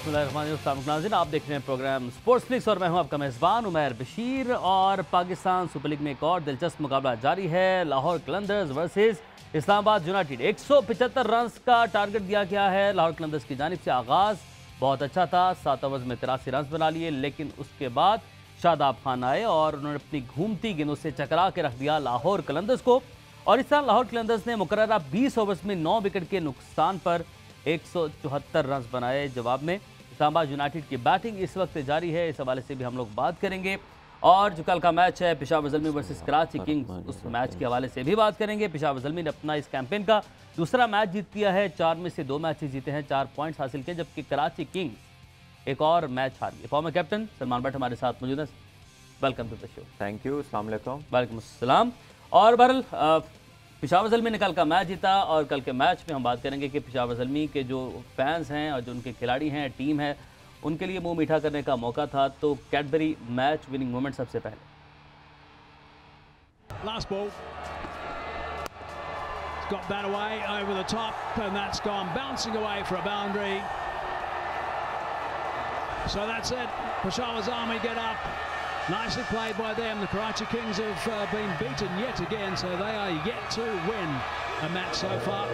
बिस्मिल्लाहिर्रहमानिर्रहीम। आप देख रहे हैं प्रोग्राम स्पोर्ट्स फ्लिक्स और मैं हूं आपका मेज़बान उमैर बशीर। और पाकिस्तान सुपर लीग में एक और दिलचस्प मुकाबला जारी है। Lahore Qalandars versus Islamabad United. 175 run का टारगेट दिया गया है लाहौर कलंदर्स की जानिब से। आगाज़ बहुत अच्छा था, 7 ओवर्स में 83 रन बना लिए, लेकिन उसके बाद शादाब खान आए और उन्होंने अपनी घूमती गेंदों से चकरा के रख दिया लाहौर कलंदर्स को। और इस तरह लाहौर कलंदर्स ने मुकर्ररा 20 ओवर्स में 9 विकेट के नुकसान पर 174 रन बनाए। जवाब में इस्लामाबाद यूनाइटेड की बैटिंग इस वक्त जारी है, इस हवाले से भी हम लोग बात करेंगे। और जो कल का मैच है पेशावर ज़ल्मी वर्सेस कराची किंग्स, उस मैच के हवाले से भी बात करेंगे। पेशावर ज़ल्मी ने अपना इस कैंपेन का दूसरा मैच जीत लिया है, 4 में से 2 मैचेस जीते हैं, 4 पॉइंट्स हासिल किए, जबकि कराची किंग्स एक और मैच हारी है। फॉर्मर कैप्टन सलमान भट्ट हमारे साथ मौजूद है। Welcome to the show. Thank you. अस्सलाम वालेकुम। वालेकुम अस्सलाम। और बहरहाल पेशावर ज़ल्मी ने कल का मैच जीता और कल के मैच में हम बात करेंगे कि पेशावर ज़ल्मी के जो फैंस हैं और जो उनके खिलाड़ी हैं, टीम है, उनके लिए मुंह मीठा करने का मौका था। तो कैडबरी मैच विनिंग मोमेंट सबसे पहले। Last ball. It's got that away over the top and that's gone bouncing away for a boundary. So that's it. Peshawar's Army get up. Nicely played by them. The Karachi Kings have been beaten yet again, so they are yet to win a match so far.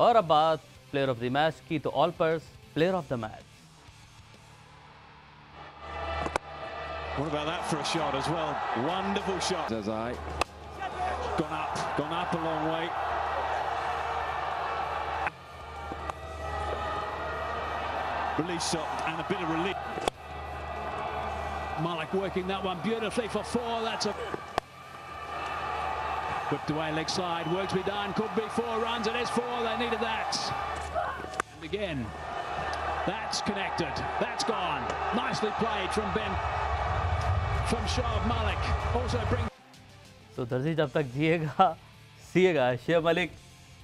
और अब बात player of the match की, तो all purse player of the match. What about that for a shot as well? Wonderful shot. Zazai gone up a long way. Release shot and a bit of relief. Malik working that one beautifully for 4. That's a whipped away leg side. Work to be done. Could be 4 runs. It is 4. They needed that. And again, that's connected. That's gone. Nicely played from Ben. From Shoaib Malik. Also bring. तो दर्जी जब तक जिएगा सीएगा। शोएब मलिक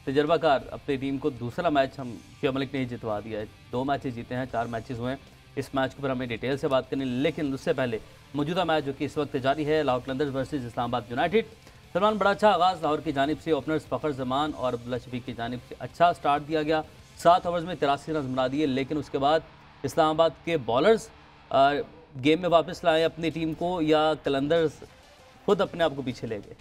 तजर्बाकार, अपनी team को दूसरा match हम शोएब मलिक ने ही जितवा दिया है। 2 मैचेस जीते हैं, 4 मैचेस हुए हैं। इस मैच के ऊपर हमें डिटेल से बात करनी, लेकिन उससे पहले मौजूदा मैच जो कि इस वक्त जारी है, लाहौर कलंदर्स वर्सेस इस्लामाबाद यूनाइटेड। सलमान, बड़ा अच्छा आगाज़ लाहौर की जानिब से। ओपनर्स फ़खर जमान और अब्दुल्ला शफीक की जानिब से अच्छा स्टार्ट दिया गया, 7 ओवर्स में 83 रन बना दिए, लेकिन उसके बाद इस्लामाबाद के बॉलर्स गेम में वापस लाए अपनी टीम को, या कलंदर्स खुद अपने आप को पीछे ले गए?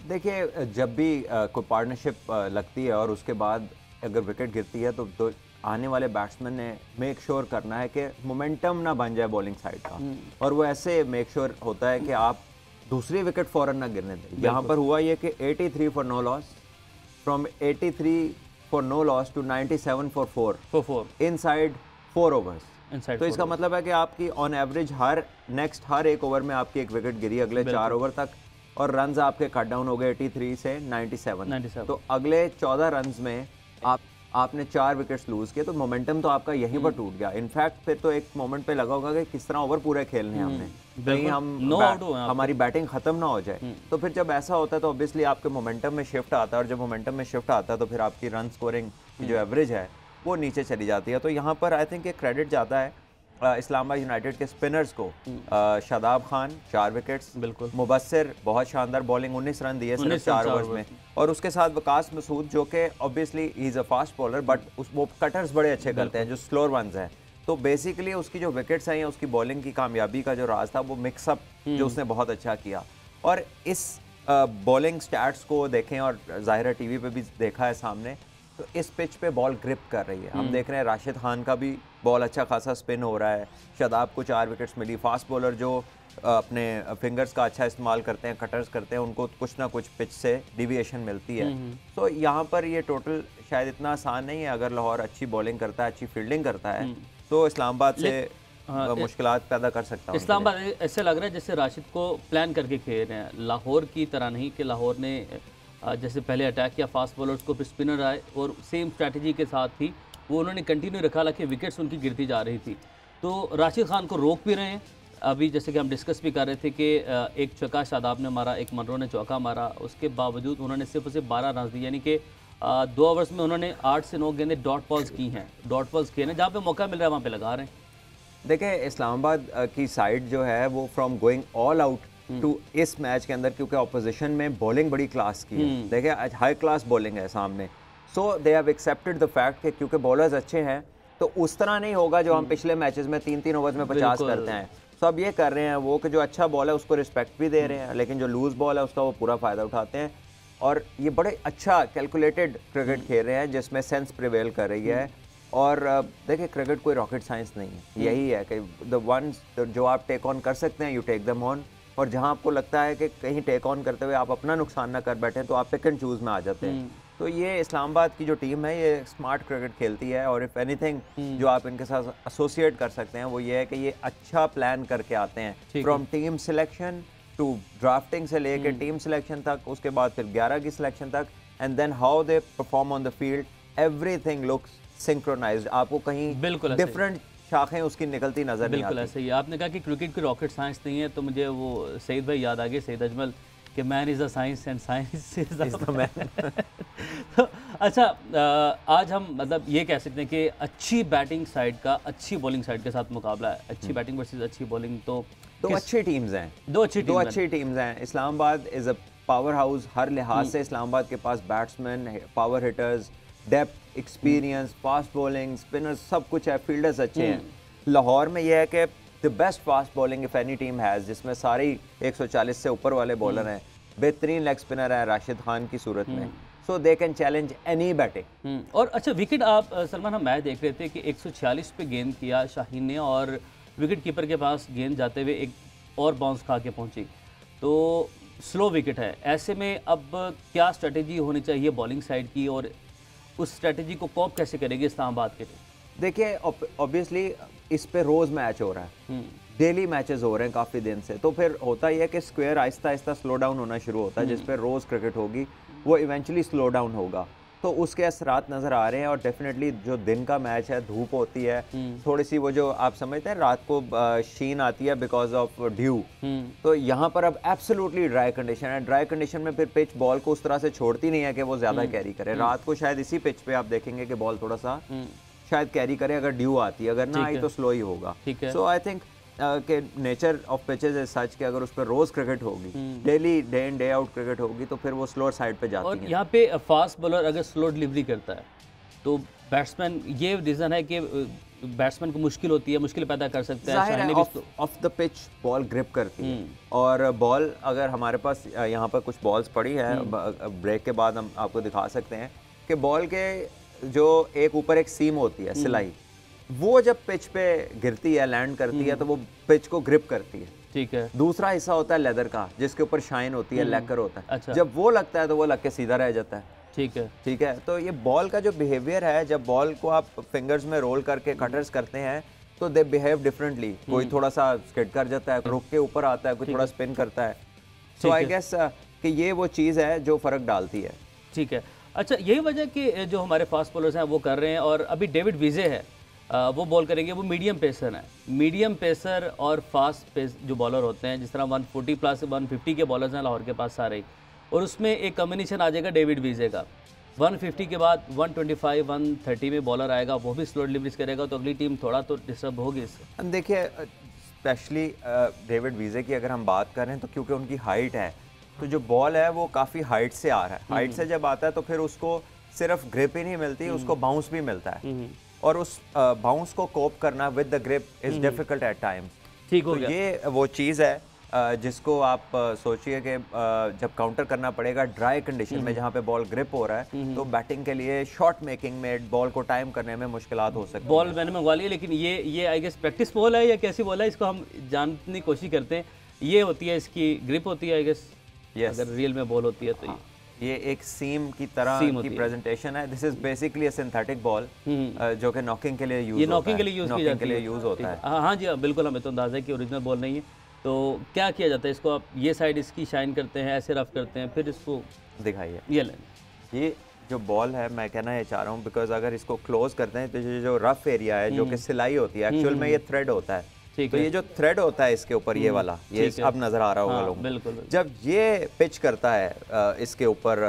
देखिए, जब भी कोई पार्टनरशिप लगती है और उसके बाद अगर विकेट गिरती है तो आने वाले बैट्समैन ने मेक श्योर करना है कि मोमेंटम ना बन जाए बॉलिंग साइड का, और वो ऐसे मेक श्योर होता है कि आप दूसरी विकेट फौरन ना गिरने दें। यहाँ पर हुआ ये कि 83 for no loss, from 83 for no loss to 97 for 4 inside 4 overs. तो इसका मतलब है कि आपकी ऑन एवरेज हर एक ओवर में आपकी एक विकेट गिरी अगले 4 ओवर तक, और रन्स आपके कट डाउन हो गए 83 से 97। तो अगले 14 रन्स में आपने 4 विकेट्स लूज किए, तो मोमेंटम तो आपका यहीं पर टूट गया। इनफैक्ट फिर तो एक मोमेंट पे लगा होगा कि किस तरह ओवर पूरे खेलने हैं हमने, कहीं हमारी बैटिंग खत्म ना हो जाए। तो फिर जब ऐसा होता है तो ऑब्वियसली आपके मोमेंटम में शिफ्ट आता है, और जब मोमेंटम में शिफ्ट आता है तो फिर आपकी रन स्कोरिंग की जो एवरेज है वो नीचे चली जाती है। तो यहाँ पर आई थिंक एक क्रेडिट जाता है इस्लामाबाद यूनाइटेड के स्पिनर्स को। शादाब खान 4 विकेट्स, बिल्कुल। मुबस्सिर बहुत शानदार बॉलिंग, 19 रन दिए सिर्फ 4 ओवर्स में, और उसके साथ वकास मसूद जो कि obviously he is a fast bowler, but वो कटर्स बड़े अच्छे करते हैं जो स्लोअर वंस हैं। तो बेसिकली उसकी जो विकेट्स आई हैं, उसकी बॉलिंग की कामयाबी का जो राज था वो मिक्सअप जो उसने बहुत अच्छा किया। और इस बॉलिंग स्टैट्स को देखें, और ज़ाहिर टीवी पे भी देखा है सामने, तो इस पिच पे बॉल ग्रिप कर रही है। हम देख रहे हैं राशिद खान का भी बॉल अच्छा खासा स्पिन हो रहा है, शादाब को 4 विकेट्स मिली। फास्ट बॉलर जो अपने फिंगर्स का अच्छा इस्तेमाल करते हैं, कटर्स करते हैं, उनको कुछ ना कुछ पिच से डिविएशन मिलती है। तो यहाँ पर ये टोटल शायद इतना आसान नहीं है। अगर लाहौर अच्छी बॉलिंग करता है, अच्छी फील्डिंग करता है, तो इस्लामाबाद से मुश्किलात पैदा कर सकता है। इस्लामाबाद ऐसे लग रहा है जैसे राशिद को प्लान करके खेल रहे हैं, लाहौर की तरह नहीं कि लाहौर ने जैसे पहले अटैक किया फास्ट बॉलर्स को, फिर स्पिनर आए और सेम स्ट्रैटेजी के साथ ही वो उन्होंने कंटिन्यू रखा, हालांकि विकेट्स उनकी गिरती जा रही थी। तो राशिद खान को रोक भी रहे हैं। अभी जैसे कि हम डिस्कस भी कर रहे थे कि एक चौका शादाब ने मारा, एक मनरो ने चौका मारा, उसके बावजूद उन्होंने सिर्फ 12 रन दिए, यानी कि 2 ओवर्स में उन्होंने 8 से 9 गेंदें डॉट बॉल्स की हैं। डॉट बॉल्स किए हैं, जहाँ पे मौका मिल रहा है वहाँ पे लगा रहे हैं। देखिए, इस्लामाबाद की साइड जो है वो from going all out to इस मैच के अंदर, क्योंकि ऑपोजिशन में बॉलिंग बड़ी क्लास की है। देखिए, हाई क्लास बॉलिंग है सामने। So they have accepted the fact कि क्योंकि बॉलर्स अच्छे हैं तो उस तरह नहीं होगा जो हम पिछले मैचेस में 3-3 ओवर्स में 50 करते हैं। सो अब ये कर रहे हैं वो कि जो अच्छा बॉल है उसको रिस्पेक्ट भी दे रहे हैं, लेकिन जो लूज बॉल है उसका वो पूरा फ़ायदा उठाते हैं। और ये बड़े अच्छा कैलकुलेटेड क्रिकेट खेल रहे हैं जिसमें सेंस प्रिवेल कर रही है। और देखिए क्रिकेट कोई रॉकेट साइंस नहीं है, यही है कि द वंस जो आप टेक ऑन कर सकते हैं यू टेक देम ऑन, और जहां आपको लगता है कि कहीं टेक ऑन करते हुए आप अपना नुकसान ना कर बैठे तो आप पिक एंड चूज में आ जाते हैं। तो ये इस्लामाबाद की जो टीम है ये स्मार्ट क्रिकेट खेलती है, और इफ़ एनीथिंग जो आप इनके साथ एसोसिएट कर सकते हैं वो ये है कि ये अच्छा प्लान करके आते हैं from team selection to drafting से लेके टीम सिलेक्शन तक, उसके बाद फिर 11 की सिलेक्शन तक, and then how they perform on the field, everything looks synchronized. आपको कहीं बिल्कुल डिफरेंट शाखें उसकी निकलती नजर नहीं आती। बिल्कुल ऐसे ही। आपने कहा कि क्रिकेट की रॉकेट साइंस नहीं है, तो मुझे वो सईद भाई याद आ गए, सईद अजमल, कि man is a science and science is the man. तो अच्छा, आज हम मतलब ये कह सकते हैं कि अच्छी बैटिंग साइड का अच्छी बॉलिंग साइड के साथ मुकाबला है, अच्छी बैटिंग वर्सेस अच्छी बॉलिंग। तो दो अच्छी टीम्स हैं, दो अच्छी टीम्स हैं। Islamabad is a powerhouse, हर लिहाज से इस्लामाबाद के पास batsman, power hitters, depth, experience, fast bowling, spinners, सब कुछ है, फील्डर्स अच्छे हैं। लाहौर में यह है कि the best fast bowling if any team has, जिसमें सारी 140 से ऊपर वाले बॉलर हैं, बेहतरीन लेग स्पिनर है राशिद खान की सूरत में, so they can challenge any batting. और अच्छा विकेट, आप सलमान हम मैच देख रहे थे कि 146 पे गेंद किया शाहीन ने, और विकेट कीपर के पास गेंद जाते हुए एक और बाउंस खा के पहुंची, तो स्लो विकेट है। ऐसे में अब क्या स्ट्रेटेजी होनी चाहिए बॉलिंग साइड की, और उस स्ट्रेटेजी को कॉप कैसे करेगी इस्लामाबाद के लिए? देखिए ऑब्वियसली इस पे रोज़ मैच हो रहा है, डेली मैचेस हो रहे हैं काफ़ी दिन से, तो फिर होता ही है कि square Aahista Aahista slow down होना शुरू होता है, जिस पे रोज़ क्रिकेट होगी वो इवेंचुअली स्लो डाउन होगा, तो उसके असरात नज़र आ रहे हैं। और डेफिनेटली जो दिन का मैच है, धूप होती है थोड़ी सी, वो जो आप समझते हैं रात को शीन आती है बिकॉज ऑफ ड्यू, तो यहाँ पर अब एब्सोल्युटली ड्राई कंडीशन है। ड्राई कंडीशन में फिर पिच बॉल को उस तरह से छोड़ती नहीं है कि वो ज़्यादा कैरी करे। रात को शायद इसी पिच पे आप देखेंगे कि बॉल थोड़ा सा शायद कैरी करे अगर ड्यू आती है, अगर ना आई तो स्लो ही होगा। सो आई थिंक कि nature of pitches is such कि अगर उस पर रोज क्रिकेट होगी, daily day in day out cricket होगी, तो फिर वो स्लोअर साइड पे जाती है। और यहाँ पे फास्ट बॉलर अगर स्लो डिलीवरी करता है तो बैट्समैन, ये रीज़न है कि बैट्समैन को मुश्किल होती है, मुश्किल पैदा कर सकता है। Of the pitch ball grip करती है, और बॉल अगर हमारे पास यहाँ पर कुछ बॉल्स पड़ी है, ब्रेक के बाद हम आपको दिखा सकते हैं कि बॉल के जो एक ऊपर एक सीम होती है, सिलाई, वो जब पिच पे गिरती है, लैंड करती है, तो वो पिच को ग्रिप करती है। ठीक है। दूसरा हिस्सा होता है लेदर का, जिसके ऊपर शाइन होती है, लैकर होता है। अच्छा। जब वो लगता है तो वो लग के सीधा रह जाता है। ठीक है, ठीक है। तो ये बॉल का जो बिहेवियर है, जब बॉल को आप फिंगर्स में रोल करके कटर्स करते हैं तो दे बिहेव डिफरेंटली। कोई थोड़ा सा स्किड कर जाता है, रुक के ऊपर आता है, कोई थोड़ा स्पिन करता है। सो आई गेस कि ये वो चीज़ है जो फ़र्क डालती है। ठीक है। अच्छा, यही वजह कि जो हमारे फास्ट बॉलर्स हैं वो कर रहे हैं, और अभी डेविड विजे है वो बॉल करेंगे, वो मीडियम पेसर हैं। मीडियम पेसर और फास्ट पेस जो बॉलर होते हैं, जिस तरह 140 प्लस 150 के बॉलर्स हैं लाहौर के पास सारे ही, और उसमें एक कॉम्बिनेशन आ जाएगा डेविड विजे का। 150 के बाद 125 130 में बॉलर आएगा, वो भी स्लो डिलीवरीज करेगा, तो अगली टीम थोड़ा तो डिस्टर्ब होगी इससे। देखिए स्पेशली डेविड विजे की अगर हम बात करें तो क्योंकि उनकी हाइट है, तो जो बॉल है वो काफ़ी हाइट से आ रहा है। हाइट से जब आता है तो फिर उसको सिर्फ ग्रिप ही नहीं मिलती, उसको बाउंस भी मिलता है, और उस बाउंस को कोप करना with the grip is difficult at times. ठीक हो गया। ये वो चीज़ है जिसको आप सोचिए कि जब काउंटर करना पड़ेगा ड्राई कंडीशन में, जहाँ पे बॉल ग्रिप हो रहा है, तो बैटिंग के लिए शॉट मेकिंग में, बॉल को टाइम करने में मुश्किलात हो सकती है। बॉल मैंने मंगवा ली, लेकिन ये आई गेस प्रैक्टिस बॉल है या कैसी बॉल है, इसको हम जानने की कोशिश करते हैं। ये होती है, इसकी ग्रिप होती है आई गेस, अगर रियल में बॉल होती है तो ये एक सीम की तरह की प्रेजेंटेशन है। This is basically a synthetic ball जो कि नॉकिंग के लिए यूज होता है। नॉकिंग के लिए यूज होता है। हाँ जी, बिल्कुल, हमें तो अंदाजा है कि ओरिजिनल बॉल नहीं है। तो क्या किया जाता है, इसको आप ये साइड इसकी शाइन करते हैं, ऐसे रफ करते हैं, फिर इसको दिखाइए। ये लें, ये जो बॉल है, मैं कहना ये चाह रहा हूँ, बिकॉज अगर इसको क्लोज करते हैं तो जो रफ एरिया है, जो कि सिलाई होती है, एक्चुअल में ये थ्रेड होता है। तो ये जो थ्रेड होता है इसके ऊपर, ये वाला, ये अब नजर आ रहा होगा लोगों को। बिल्कुल। जब ये पिच करता है इसके ऊपर,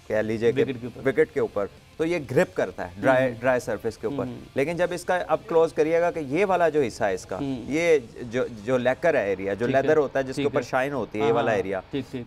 कह लीजिए विकेट के ऊपर, तो ये ग्रिप करता है ड्राई सरफेस के ऊपर। लेकिन जब इसका अब क्लोज करिएगा कि ये वाला जो हिस्सा है इसका, ये जो लेकर है एरिया, जो लेदर होता है जिसके ऊपर शाइन होती है, ये वाला एरिया,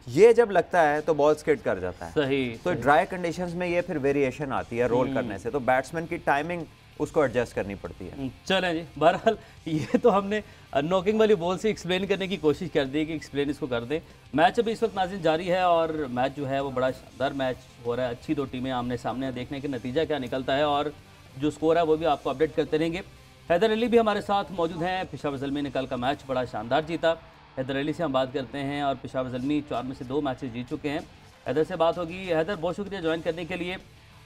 ये जब लगता है तो बॉल स्किड कर जाता है। सही। तो ड्राई कंडीशंस में ये फिर वेरिएशन आती है रोल करने से, तो बैट्समैन की टाइमिंग उसको एडजस्ट करनी पड़ती है। चलें जी, बहरहाल ये तो हमने नॉकिंग वाली बॉल से एक्सप्लेन करने की कोशिश कर दी कि एक्सप्लेन इसको कर दें। मैच अभी इस वक्त नाज़रीन जारी है और मैच जो है वो बड़ा शानदार मैच हो रहा है। अच्छी दो टीमें आमने सामने, देखने के नतीजा क्या निकलता है और जो स्कोर है वो भी आपको अपडेट करते रहेंगे। हैदर अली भी हमारे साथ मौजूद हैं। पेशावर ज़ल्मी ने कल का मैच बड़ा शानदार जीता। हैदर अली से हम बात करते हैं और पेशावर ज़ल्मी 4 में से 2 मैचेस जीत चुके हैं। हैदर से बात होगी। हैदर, बहुत शुक्रिया ज्वाइन करने के लिए।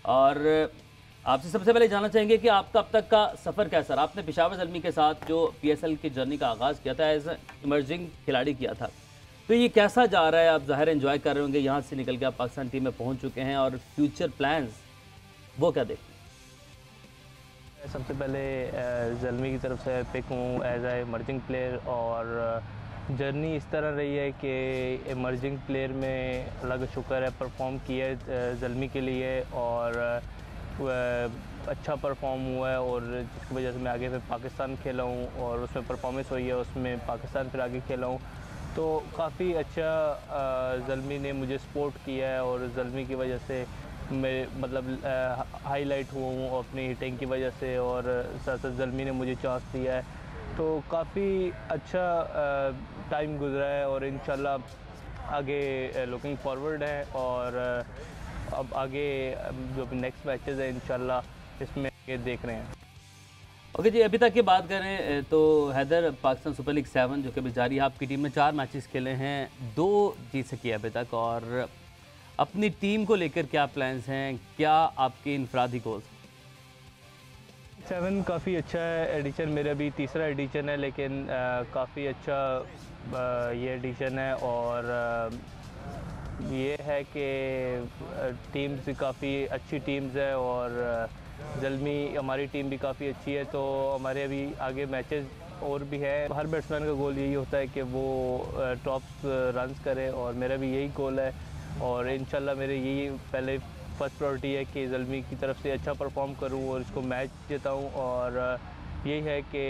और आपसे सबसे पहले जानना चाहेंगे कि आपका अब तक का सफ़र कैसा रहा? आपने पेशावर ज़ल्मी के साथ जो PSL की जर्नी का आगाज़ किया था, एज इमर्जिंग खिलाड़ी किया था, तो ये कैसा जा रहा है? आप ज़ाहिर एंजॉय कर रहे होंगे, यहाँ से निकल के आप पाकिस्तान टीम में पहुँच चुके हैं और फ्यूचर प्लान्स वो क्या देखते हैं? सबसे पहले ज़ल्मी की तरफ से पिक हूँ एज ए इमर्जिंग प्लेयर, और जर्नी इस तरह रही है कि इमर्जिंग प्लेयर में अल्लाह का शुक्र है परफॉर्म किया है ज़ल्मी के लिए, और अच्छा परफॉर्म हुआ है, और जिसकी वजह से मैं आगे फिर पाकिस्तान खेला हूँ और उसमें परफॉर्मेंस हुई है, उसमें पाकिस्तान फिर आगे खेला हूँ। तो काफ़ी अच्छा ज़ल्मी ने मुझे सपोर्ट किया है, और ज़ल्मी की वजह से मैं मतलब हाईलाइट हुआ हूँ अपनी हिटिंग की वजह से, और साथ साथ ज़ल्मी ने मुझे चांस दिया है। तो काफ़ी अच्छा टाइम गुजरा है, और इंशाल्लाह आगे लुकिंग फॉरवर्ड है, और अब आगे जो नेक्स्ट मैचेस है इंशाल्लाह इसमें देख रहे हैं। ओके जी, अभी तक की बात करें तो हैदर, पाकिस्तान सुपर लीग 7 जो कि अभी जारी है, आपकी टीम ने 4 मैचेस खेले हैं, 2 जीत सकी है अभी तक, और अपनी टीम को लेकर क्या प्लान्स हैं, क्या आपके इनफरादी गोल्स? 7 काफ़ी अच्छा है एडिशन, मेरा भी तीसरा एडिशन है, लेकिन काफ़ी अच्छा ये एडिशन है, और ये है कि टीम्स काफ़ी अच्छी टीम्स है, और ज़ल्मी हमारी टीम भी काफ़ी अच्छी है। तो हमारे अभी आगे मैचेस और भी है। हर बैट्समैन का गोल यही होता है कि वो टॉप रन्स करे, और मेरा भी यही गोल है, और इंशाल्लाह मेरे यही पहले फर्स्ट प्रायोरिटी है कि ज़ल्मी की तरफ से अच्छा परफॉर्म करूं और इसको मैच जिताऊं, और यही है कि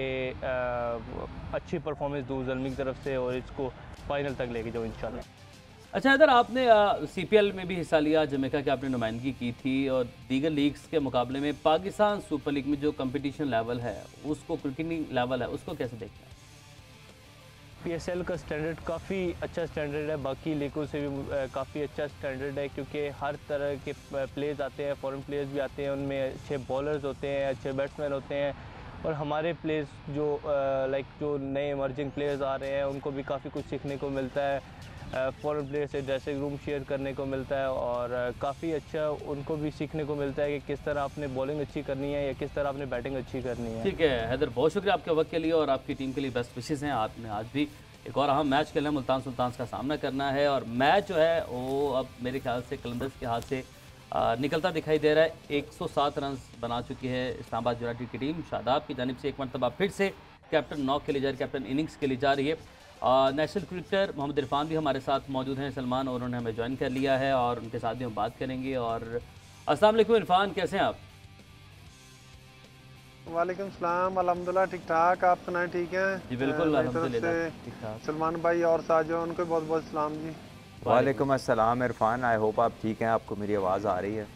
अच्छी परफॉर्मेंस दूँ ज़ल्मी की तरफ से और इसको फाइनल तक लेके जाऊँ इंशाल्लाह। अच्छा हैदर, आपने CPL में भी हिस्सा लिया, जमैका की आपने नुमाइंदगी की थी, और दीगर लीग्स के मुकाबले में पाकिस्तान सुपर लीग में जो कंपटीशन लेवल है, उसको क्रिकेटिंग लेवल है, उसको कैसे देखते हैं? PSL का स्टैंडर्ड काफ़ी अच्छा स्टैंडर्ड है, बाकी लीगों से भी काफ़ी अच्छा स्टैंडर्ड है, क्योंकि हर तरह के प्लेयर्स आते हैं, फॉरेन प्लेयर्स भी आते हैं, उनमें अच्छे बॉलर्स होते हैं, अच्छे बैट्समैन होते हैं, और हमारे प्लेयर्स जो जो नए इमर्जिंग प्लेयर्स आ रहे हैं उनको भी काफ़ी कुछ सीखने को मिलता है, फॉरेन प्लेयर से ड्रेसिंग रूम शेयर करने को मिलता है, और काफ़ी अच्छा उनको भी सीखने को मिलता है कि किस तरह आपने बॉलिंग अच्छी करनी है या किस तरह आपने बैटिंग अच्छी करनी है। ठीक है हैदर, बहुत शुक्रिया आपके वक्त के लिए, और आपकी टीम के लिए बेस्ट विशेज़ हैं। आपने आज भी एक और अहम मैच खेलना है, मुल्तान सुल्तान्स का सामना करना है, और मैच जो है वो अब मेरे ख्याल से कलंदर्स के हाथ से निकलता दिखाई दे रहा है। 107 रन बना चुकी है इस्लामाबाद यूनाइटेड की टीम। शादाब की जानिब से एक मरतबा फिर से कैप्टन नॉक के लिए जा रही, कैप्टन इनिंग्स के लिए जा रही है। नेशनल क्रिकेटर मोहम्मद इरफान भी हमारे साथ मौजूद हैं, सलमान, और उन्होंने हमें ज्वाइन कर लिया है, और उनके साथ भी हम बात करेंगे। और अस्सलाम वालेकुम इरफान, कैसे हैं आप? वालेकुम सलाम, अल्हम्दुलिल्लाह ठीक ठाक, आप सुनाएं ठीक हैं? जी बिल्कुल अल्हम्दुलिल्लाह ठीक ठाक। सलमान भाई और साजो, उनको बहुत बहुत सलाम जी। वालेकुम अस्सलाम इरफान, आई होप आप ठीक हैं, आपको मेरी आवाज़ आ रही है?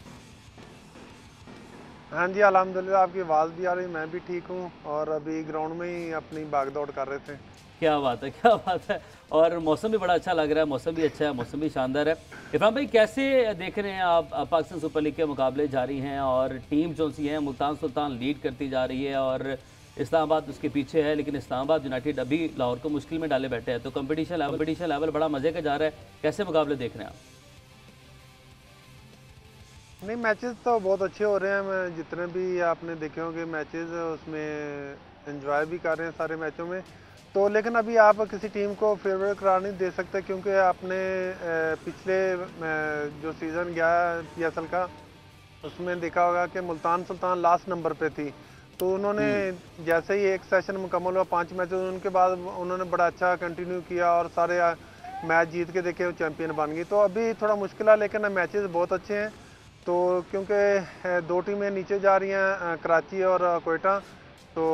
हाँ जी अल्हम्दुलिल्लाह, आपकी आवाज़ भी आ रही, मैं भी ठीक हूँ, और अभी ग्राउंड में ही अपनी भाग दौड़ कर रहे थे। क्या बात है, क्या बात है। और मौसम भी बड़ा अच्छा लग रहा है, मौसम भी अच्छा है, मौसम भी शानदार है। इरफान भाई, कैसे देख रहे हैं आप? पाकिस्तान सुपर लीग के मुकाबले जारी हैं, और टीम जो सी है मुल्तान सुल्तान लीड करती जा रही है, और इस्लामाबाद उसके पीछे है, लेकिन इस्लामाबाद यूनाइटेड अभी लाहौर को मुश्किल में डाले बैठे हैं। तो कंपटीशन लेवल बड़ा मज़े का जा रहा है, कैसे मुकाबले देख रहे हैं आप? नहीं, मैचेस तो बहुत अच्छे हो रहे हैं। मैं जितने भी आपने देखे होंगे मैचेस, उसमें एंजॉय भी कर रहे हैं सारे मैचों में। तो लेकिन अभी आप किसी टीम को फेवरेट करार नहीं दे सकते, क्योंकि आपने पिछले जो सीज़न गया PSL का, उसमें देखा होगा कि मुल्तान सुल्तान लास्ट नंबर पे थी। तो उन्होंने जैसे ही एक सेशन मुकम्मल हुआ 5 मैच, उनके बाद उन्होंने बड़ा अच्छा कंटिन्यू किया और सारे मैच जीत के देखे वो चैंपियन बन गई। तो अभी थोड़ा मुश्किल है, लेकिन मैचेस बहुत अच्छे हैं। तो क्योंकि 2 टीमें नीचे जा रही हैं, कराची और कोयटा, तो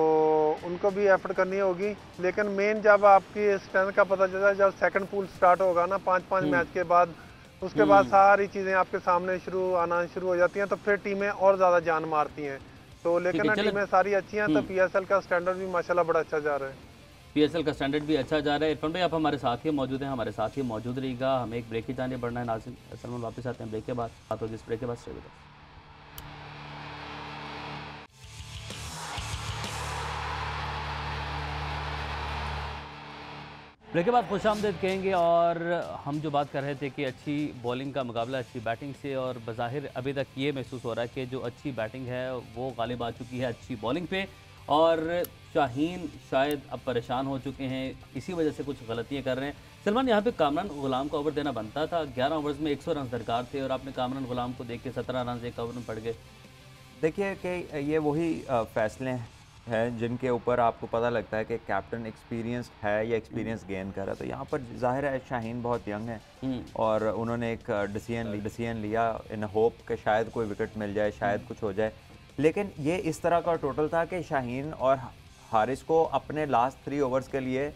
उनको भी एफर्ट करनी होगी। लेकिन मेन जब आपकी स्ट्रेंथ का पता चलता है, जब सेकंड पूल स्टार्ट होगा ना 5-5 मैच के बाद, उसके बाद सारी चीज़ें आपके सामने आना शुरू हो जाती हैं, तो फिर टीमें और ज़्यादा जान मारती हैं। तो लेकिन टीमें सारी अच्छी हैं, तो PSL का स्टैंडर्ड भी माशाल्लाह बड़ा अच्छा जा रहा है। PSL का स्टैंडर्ड भी अच्छा जा रहा है। इरफान भाई आप हमारे साथ ही मौजूद हैं, हमारे साथ ही मौजूद रहिएगा। हमें एक ब्रेक की जाने बढ़ना है। नाज़रीन सलमान वापस आते हैं ब्रेक के बाद। बात होगी इस ब्रेक के बाद। Stay with us. ब्रेक के बाद खुशामदीद कहेंगे, और हम जो बात कर रहे थे कि अच्छी बॉलिंग का मुकाबला अच्छी बैटिंग से, और बज़ाहिर अभी तक ये महसूस हो रहा है कि जो अच्छी बैटिंग है वो गालिब आ चुकी है अच्छी बॉलिंग पे, और शाहीन शायद अब परेशान हो चुके हैं, इसी वजह से कुछ गलतियां कर रहे हैं। सलमान, यहाँ पे कामरान गुलाम को ओवर देना बनता था। 11 ओवर्स में 100 रन दरकार थे, और आपने कामरान गुलाम को देख के 17 रन एक ओवर में पड़ गए। देखिए कि ये वही फैसले हैं जिनके ऊपर आपको पता लगता है कि कैप्टन एक्सपीरियंस्ड है या एक्सपीरियंस गेन कर रहा है। तो यहाँ पर जाहिर है शाहीन बहुत यंग है और उन्होंने एक डिसीजन लिया इन होप कि शायद कोई विकेट मिल जाए, शायद कुछ हो जाए। लेकिन ये इस तरह का टोटल था कि शाहीन और हारिस को अपने लास्ट 3 ओवर्स के लिए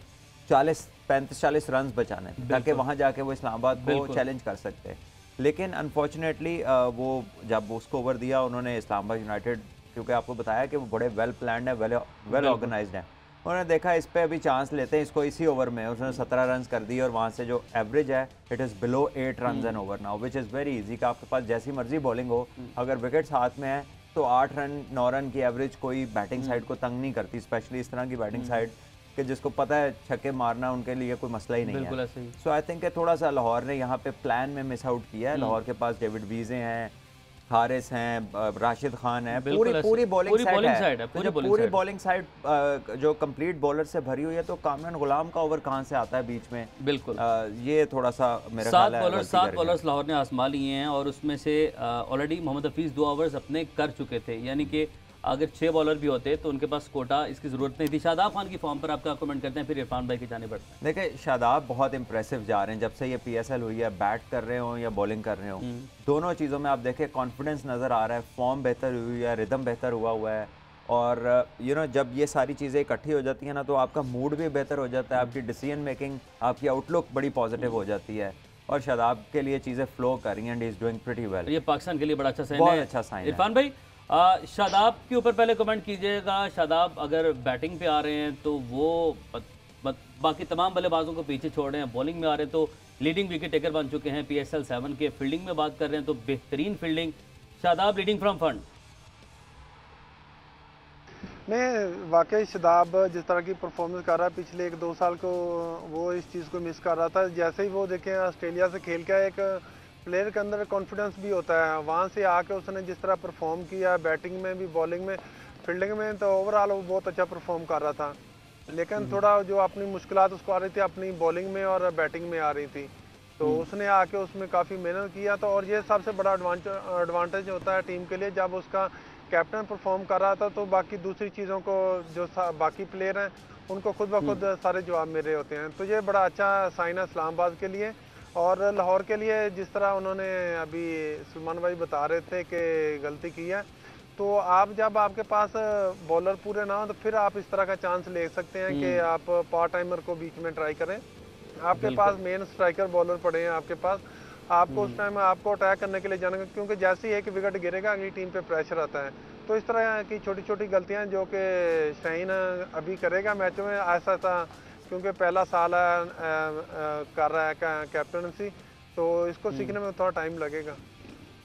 35-40 रन बचाने, ताकि वहाँ जाके वो इस्लामाबाद को चैलेंज कर सकते। लेकिन अनफॉर्चुनेटली वो जब उसको ओवर दिया उन्होंने, इस्लामाबाद यूनाइटेड, क्योंकि आपको बताया कि वो बड़े वेल प्लान्ड है, वेल ऑर्गेनाइज्ड है, उन्होंने देखा इस पे अभी चांस लेते हैं, इसको इसी ओवर में उसने 17 रन कर दिए, और वहाँ से जो एवरेज है it is below 8 run an over now, which is very easy. कि आपके पास जैसी मर्जी बॉलिंग हो, अगर विकेट्स हाथ में है तो 8 रन 9 रन की एवरेज कोई बैटिंग साइड को तंग नहीं करती, स्पेशली इस तरह की बैटिंग साइड कि जिसको पता है छक्के मारना उनके लिए कोई मसला ही नहीं है। सो आई थिंक थोड़ा सा लाहौर ने यहाँ पे प्लान में मिस आउट किया है। लाहौर के पास डेविड वीज़े हैं, हारिस हैं, राशिद खान है, पूरी बॉलिंग साइड है, पूरी बॉलिंग साइड जो कंप्लीट बॉलर से भरी हुई है। तो कामरान गुलाम का ओवर कहाँ से आता है बीच में? बिल्कुल ये थोड़ा सा मेरा ख्याल है 7 बॉलर्स लाहौर ने आजमा लिए हैं, और उसमें से ऑलरेडी मोहम्मद हफीज़ 2 ओवर्स अपने कर चुके थे, यानी कि अगर 6 बॉलर भी होते तो उनके पास कोटा इसकी ज़रूरत नहीं थी। शादाब खान की फॉर्म पर आपका कमेंट करते हैं, फिर इरफान भाई की जाने बढ़ते हैं। देखिए शादाब बहुत इंप्रेसिव जा रहे हैं जब से ये PSL हुई है, बैट कर रहे हो या बॉलिंग कर रहे हो, दोनों चीज़ों में आप देखें कॉन्फिडेंस नज़र आ रहा है, फॉर्म बेहतर हुई है, रिदम बेहतर हुआ है, और जब ये सारी चीज़ें इकट्ठी हो जाती हैं ना, तो आपका मूड भी बेहतर हो जाता है, आपकी डिसीजन मेकिंग, आपकी आउटलुक बड़ी पॉजिटिव हो जाती है, और शादाब के लिए चीज़ें फ्लो कर रही हैं and he is doing pretty well. ये पाकिस्तान के लिए बड़ा अच्छा साइन है, बहुत अच्छा साइन है। इरफान भाई शादाब के ऊपर पहले कमेंट कीजिएगा। शादाब अगर बैटिंग पे आ रहे हैं तो वो बाकी तमाम बल्लेबाजों को पीछे छोड़ रहे हैं, बॉलिंग में आ रहे हैं तो लीडिंग विकेट टेकर बन चुके हैं PSL 7 के। फील्डिंग में बात कर रहे हैं तो बेहतरीन fielding, Shadab leading from front. नहीं, वाकई शादाब जिस तरह की परफॉर्मेंस कर रहा है पिछले 1-2 साल को, वो इस चीज़ को मिस कर रहा था। जैसे ही वो देखें ऑस्ट्रेलिया से खेल के एक प्लेयर के अंदर कॉन्फिडेंस भी होता है, वहाँ से आके उसने जिस तरह परफॉर्म किया बैटिंग में भी, बॉलिंग में, फील्डिंग में, तो ओवरऑल वो बहुत अच्छा परफॉर्म कर रहा था। लेकिन थोड़ा जो अपनी मुश्किलात उसको आ रही थी अपनी बॉलिंग में और बैटिंग में आ रही थी, तो उसने आके उसमें काफ़ी मेहनत किया। तो और ये सबसे बड़ा एडवांटेज होता है टीम के लिए, जब उसका कैप्टन परफॉर्म कर रहा था तो बाकी दूसरी चीज़ों को जो बाकी प्लेयर हैं उनको खुद ब खुद सारे जवाब मिल रहे होते हैं। तो ये बड़ा अच्छा साइन है इस्लामाबाद के लिए और लाहौर के लिए। जिस तरह उन्होंने अभी सलमान भाई बता रहे थे कि गलती की है, तो आप जब आपके पास बॉलर पूरे ना हो तो फिर आप इस तरह का चांस ले सकते हैं कि आप पार्ट टाइमर को बीच में ट्राई करें। आपके पास मेन स्ट्राइकर बॉलर पड़े हैं आपके पास, आपको उस टाइम आपको अटैक करने के लिए जाना, क्योंकि जैसे ही एक विकेट गिरेगा अगली टीम पे प्रेशर आता है। तो इस तरह की छोटी छोटी गलतियां जो कि शाहीन अभी करेगा मैचों में ऐसा था, क्योंकि पहला साल कर रहा है कैप्टनसी, तो इसको सीखने में थोड़ा टाइम लगेगा।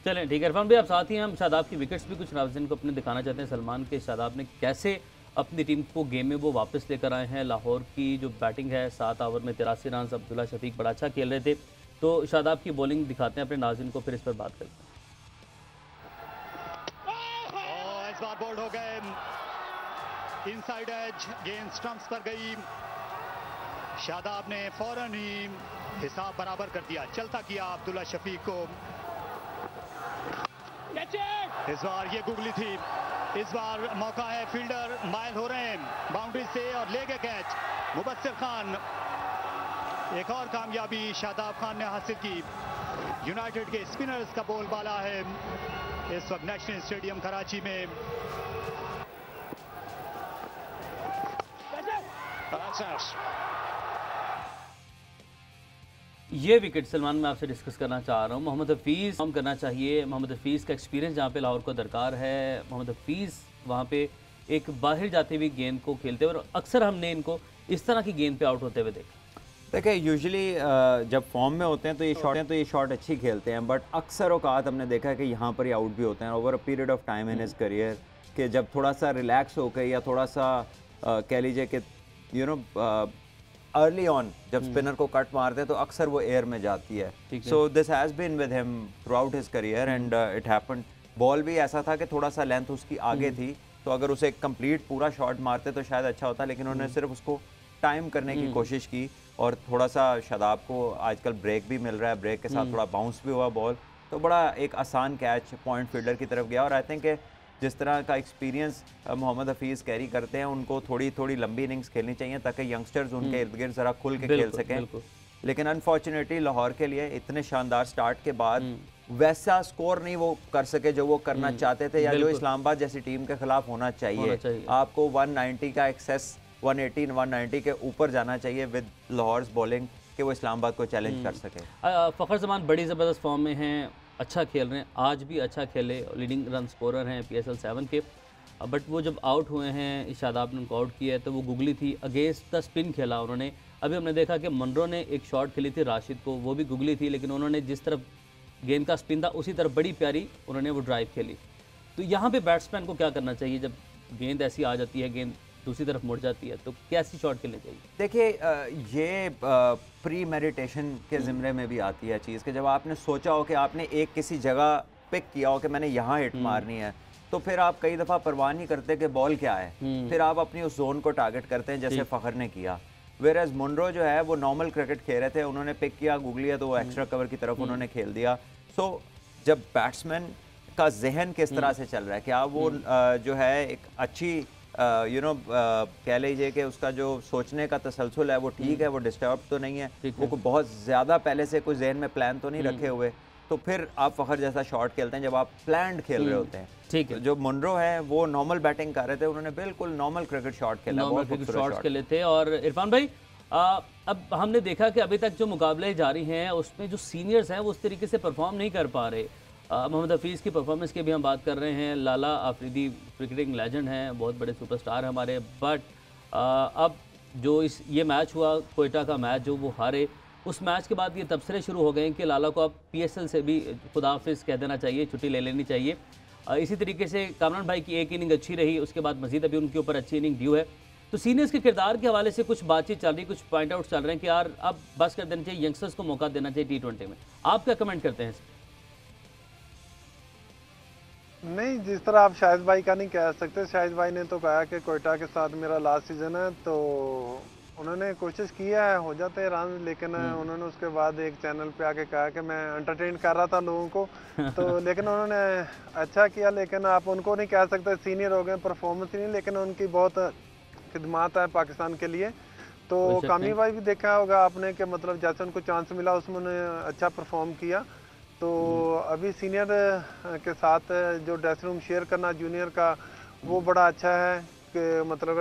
चलें ठीक है इरफान भाई, आप साथ ही हम शादाब की विकेट्स भी कुछ नाज़रीन को अपने दिखाना चाहते हैं। सलमान के शादाब ने कैसे अपनी टीम को गेम में वो वापस लेकर आए हैं। लाहौर की जो बैटिंग है 7 ओवर में 83 रन, अब्दुल्ला शफीक बड़ा अच्छा खेल रहे थे। तो शादाब की बॉलिंग दिखाते हैं अपने नाज़रीन को, फिर इस पर बात करते हैं। इस बार बोल्ड हो गए, इनसाइड एज, गेंद स्टंप्स पर गई। शादाब ने फौरन ही हिसाब बराबर कर दिया, चलता किया अब्दुल्ला शफीक को। इस बार ये गुगली थी, इस बार मौका है, फील्डर माइल हो रहे हैं बाउंड्री से और ले गए कैच मुबस्सिर खान। एक और कामयाबी शादाब खान ने हासिल की। यूनाइटेड के स्पिनर्स का बोलबाला है इस वक्त नेशनल स्टेडियम कराची में। ये विकेट सलमान मैं आपसे डिस्कस करना चाह रहा हूँ। मोहम्मद हफीज़ काम करना चाहिए। मोहम्मद हफीज़ का एक्सपीरियंस जहाँ पे लाहौर को दरकार है। मोहम्मद हफीज़ वहाँ पे एक बाहर जाते हुए गेंद को खेलते हुए, और अक्सर हमने इनको इस तरह की गेंद पे आउट होते हुए देखा। देखिए यूजुअली जब फॉर्म में होते हैं तो ये शॉट अच्छी खेलते हैं, बट अक्सर औकात हमने देखा है कि यहाँ पर ही आउट भी होते हैं over a period of time in his career, कि जब थोड़ा सा रिलैक्स होकर या थोड़ा सा कह लीजिए कि यू नो अर्ली ऑन जब स्पिनर को कट मारते हैं तो अक्सर वो एयर में जाती है। So this has been with him throughout his career and it happened. Ball भी ऐसा था कि थोड़ा सा लेंथ उसकी आगे थी, तो अगर उसे कंप्लीट पूरा शॉट मारते तो शायद अच्छा होता, लेकिन उन्होंने सिर्फ उसको टाइम करने की कोशिश की। और थोड़ा सा शादाब को आजकल ब्रेक भी मिल रहा है, ब्रेक के साथ थोड़ा बाउंस भी हुआ बॉल, तो बड़ा एक आसान कैच पॉइंट फील्डर की तरफ गया। और आई थिंक जिस तरह का एक्सपीरियंस मोहम्मद हफीज़ कैरी करते हैं, उनको थोड़ी थोड़ी लंबी इनिंग्स खेलनी चाहिए ताकि यंगस्टर्स उनके इर्द गिर्द ज़रा खुल के खेल सकें। लेकिन अनफॉर्चुनेटली लाहौर के लिए इतने शानदार स्टार्ट के बाद वैसा स्कोर नहीं वो कर सके जो वो करना चाहते थे, या जो इस्लामाबाद जैसी टीम के खिलाफ होना चाहिए। आपको 190 का एक्सेस 118 190 के ऊपर जाना चाहिए विद लाहौर बॉलिंग, कि वो इस्लामाबाद को चैलेंज कर सके। फ़खर ज़मान बड़ी ज़बरदस्त फॉर्म में हैं, अच्छा खेल रहे हैं, आज भी अच्छा खेले, लीडिंग रन स्कोरर हैं PSL 7 के। बट वो जब आउट हुए हैं, शादाब ने उनको आउट किया है, तो वो गुगली थी, अगेंस्ट द स्पिन खेला उन्होंने। अभी हमने देखा कि मनरो ने एक शॉट खेली थी राशिद को, वो भी गुगली थी, लेकिन उन्होंने जिस तरफ गेंद का स्पिन था उसी तरफ बड़ी प्यारी उन्होंने वो ड्राइव खेली। तो यहाँ पे बैट्समैन को क्या करना चाहिए जब गेंद ऐसी आ जाती है, गेंद दूसरी तरफ मुड़ जाती है, तो कैसी शॉट खेलनी चाहिए? देखिए ये प्री मेडिटेशन के ज़िम्मे में भी आती है चीज़, कि जब आपने सोचा हो कि आपने एक किसी जगह पिक किया हो कि मैंने यहाँ हिट मारनी है, तो फिर आप कई दफ़ा परवाह नहीं करते कि बॉल क्या है, फिर आप अपनी उस जोन को टारगेट करते हैं, जैसे फ़खर ने किया। वेयर एज मुनरो जो है वो नॉर्मल क्रिकेट खेल रहे थे, उन्होंने पिक किया गुगलिया, तो वो एक्स्ट्रा कवर की तरफ उन्होंने खेल दिया। सो जब बैट्समैन का जहन किस तरह से चल रहा है, क्या वो जो है एक अच्छी कह लीजिए कि उसका जो सोचने का तसलसल है वो ठीक है, वो डिस्टर्ब तो नहीं है, वो कोई बहुत ज़्यादा पहले से कोई जहन में प्लान तो नहीं रखे हुए, तो फिर आप फ़खर जैसा शॉट खेलते हैं जब आप प्लान्ड खेल रहे होते हैं। ठीक है, जो मुनरो है वो नॉर्मल बैटिंग कर रहे थे, उन्होंने बिल्कुल नॉर्मल क्रिकेट शॉट खेला, नॉर्मल क्रिकेट शॉट खेले थे। और इरफान भाई अब हमने देखा कि अभी तक जो मुकाबले जारी हैं उसमें जो सीनियर्स हैं वो उस तरीके से परफॉर्म नहीं कर पा रहे। मोहम्मद हफीज़ की परफॉर्मेंस की भी हम बात कर रहे हैं। लाला आफरीदी क्रिकेटिंग लेजेंड हैं, बहुत बड़े सुपरस्टार हैं हमारे, बट अब जो ये मैच हुआ कोयटा का मैच जो वो हारे, उस मैच के बाद ये तबसरे शुरू हो गए कि लाला को अब PSL से भी खुदा हाफिज़ कह देना चाहिए, छुट्टी ले लेनी चाहिए। इसी तरीके से कामरान भाई की एक इनिंग अच्छी रही, उसके बाद मजीद अभी उनके ऊपर अच्छी इनिंग ड्यू है। तो सीनियर्स के किरदार के हवाले से कुछ बातचीत चल रही, कुछ पॉइंट आउट चल रहे हैं कि यार अब बस कर देना चाहिए, यंगस्टर्स को मौका देना चाहिए T20 में। आप क्या कमेंट करते हैं? नहीं, जिस तरह आप शाहिद भाई का नहीं कह सकते। शाहिद भाई ने तो कहा कि कोयटा के साथ मेरा लास्ट सीजन है, तो उन्होंने कोशिश किया है, हो जाते हैं रन, लेकिन उन्होंने उसके बाद एक चैनल पे आके कहा कि मैं एंटरटेन कर रहा था लोगों को, तो लेकिन उन्होंने अच्छा किया। लेकिन आप उनको नहीं कह सकते, सीनियर हो गए, परफॉर्मेंस नहीं, लेकिन उनकी बहुत खिदमात है पाकिस्तान के लिए। तो कामी भाई भी देखा होगा आपने कि मतलब जैसे उनको चांस मिला उसमें उन्होंने अच्छा परफॉर्म किया। तो अभी सीनियर के साथ जो ड्रेसिंग रूम शेयर करना जूनियर का, वो बड़ा अच्छा है कि मतलब